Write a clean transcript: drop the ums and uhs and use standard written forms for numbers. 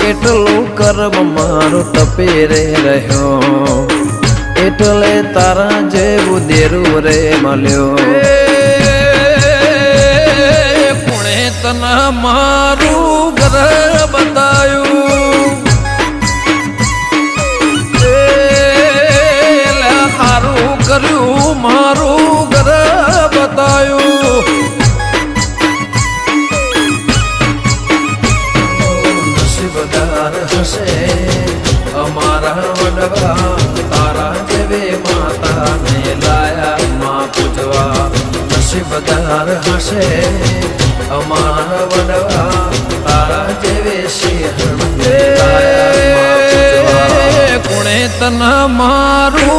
કેટલું કર્મ મારું તપી રે રહ્યો એટલે તારા જેવું દેરું રે મળ્યો કોણે તને મારું ઘર બતાયું સારું કર્યું મારું ઘર બતાયું નસીબદાર હશે અમારા વડવા તારા જેવે માતાને લાયા માં પૂજવા નસીબદાર હશે અમારા વડવા તારા જેવે સિંહ કોણે તને મારું